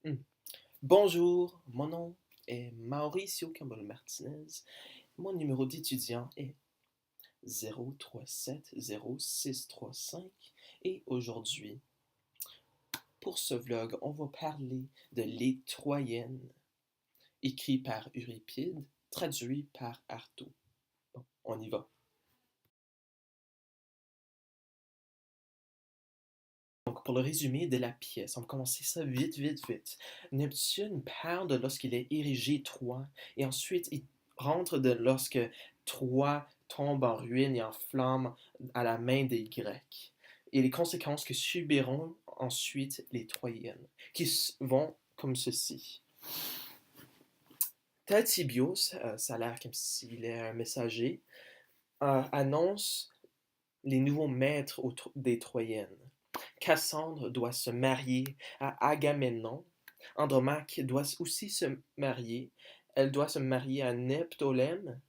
Hmm. Bonjour, mon nom est Mauricio Campbell Martinez. Mon numéro d'étudiant est 037065 et aujourd'hui, pour ce vlog, on va parler de Les Troyennes, écrit par Euripide, traduit par Artaud. Bon, on y va. Donc, pour le résumé de la pièce, on va commencer ça vite, vite, vite. Neptune parle de lorsqu'il est érigé Troie, et ensuite il rentre de lorsque Troie tombe en ruine et en flammes à la main des Grecs, et les conséquences que subiront ensuite les Troyennes, qui vont comme ceci. Talthybios, ça a l'air comme s'il est un messager, annonce les nouveaux maîtres des Troyennes. Cassandre doit se marier à Agamemnon. Andromaque doit aussi se marier. Elle doit se marier à Neptolème,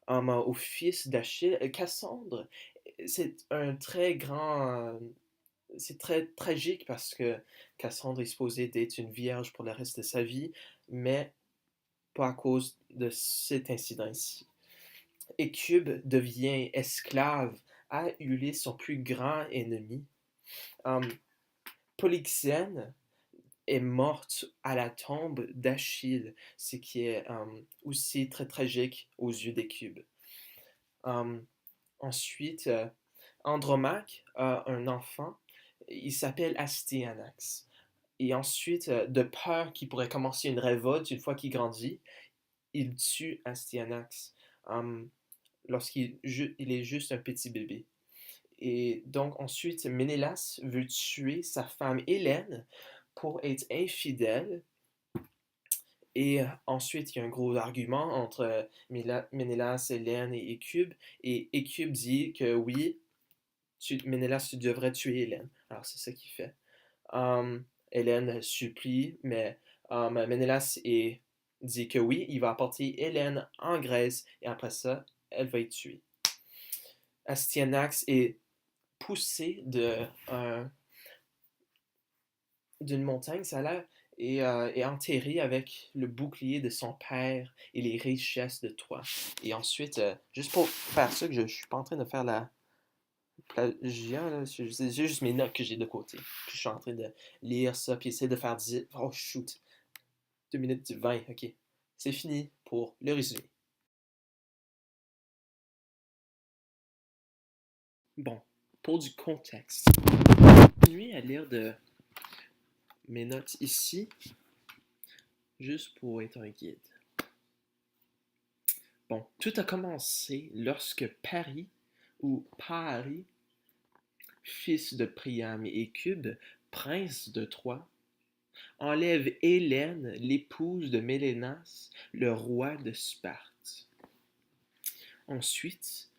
au fils d'Achille. Cassandre, c'est un très grand. C'est très tragique parce que Cassandre est supposée d'être une vierge pour le reste de sa vie, mais pas à cause de cet incident-ci. Écube devient esclave à Ulysse, son plus grand ennemi. Um, Polyxène est morte à la tombe d'Achille, ce qui est aussi très tragique aux yeux d'Écube. Um, ensuite, Andromaque a un enfant, il s'appelle Astyanax. Et ensuite, de peur qu'il pourrait commencer une révolte une fois qu'il grandit, il tue Astyanax lorsqu'il il est juste un petit bébé. Et donc ensuite, Ménélas veut tuer sa femme Hélène pour être infidèle. Et ensuite, il y a un gros argument entre Ménélas, Hélène et Écube. Et Écube dit que oui, Ménélas, tu devrais tuer Hélène. Alors c'est ça qu'il fait. Hélène supplie, mais Ménélas dit que oui, il va apporter Hélène en Grèce et après ça, elle va être tuée. Astyanax est poussé d'une montagne, ça a l'air, et enterré avec le bouclier de son père et les richesses de Troie. Et ensuite, juste pour faire ça, que je suis pas en train de faire la plagiat, là, c'est juste mes notes que j'ai de côté. Puis je suis en train de lire ça, puis essayer de faire 10. Oh shoot! 2 minutes 20, ok. C'est fini pour le résumé. Bon, pour du contexte, je vais continuer à lire de mes notes ici, juste pour être un guide. Bon, tout a commencé lorsque Paris, ou Paris, fils de Priam et Écube, prince de Troie, enlève Hélène, l'épouse de Mélénas, le roi de Sparte. Ensuite,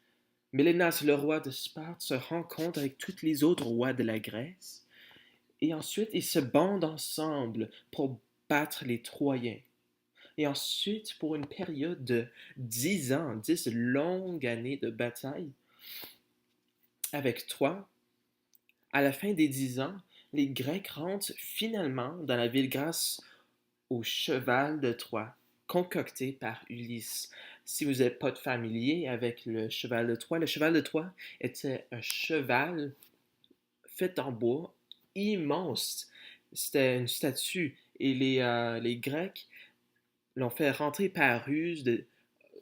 Mélénas, le roi de Sparte, se rencontre avec tous les autres rois de la Grèce, et ensuite ils se bandent ensemble pour battre les Troyens. Et ensuite, pour une période de 10 ans, 10 longues années de bataille avec Troie, à la fin des 10 ans, les Grecs rentrent finalement dans la ville grâce au cheval de Troie, concocté par Ulysse. Si vous n'êtes pas familier avec le cheval de Troie était un cheval fait en bois immense. C'était une statue et les Grecs l'ont fait rentrer par ruse.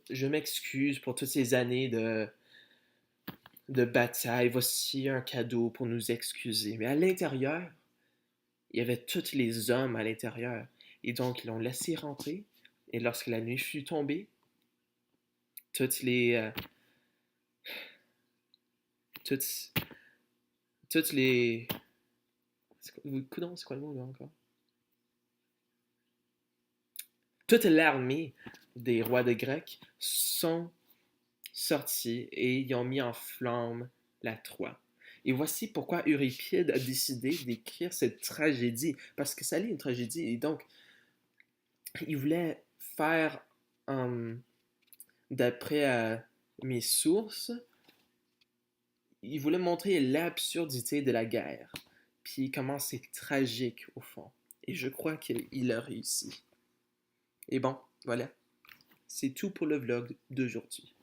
Je m'excuse pour toutes ces années de bataille. Voici un cadeau pour nous excuser. Mais à l'intérieur, il y avait tous les hommes à l'intérieur. Et donc, ils l'ont laissé rentrer. Et lorsque la nuit fut tombée, toutes les. Toutes, toutes les. Coudon, c'est quoi le mot là encore? Toute l'armée des rois de Grecs sont sortis et ils ont mis en flamme la Troie. Et voici pourquoi Euripide a décidé d'écrire cette tragédie, parce que ça l'est une tragédie, et donc il voulait faire, d'après mes sources, il voulait montrer l'absurdité de la guerre, puis comment c'est tragique au fond. Et je crois qu'il a réussi. Et bon, voilà. C'est tout pour le vlog d'aujourd'hui.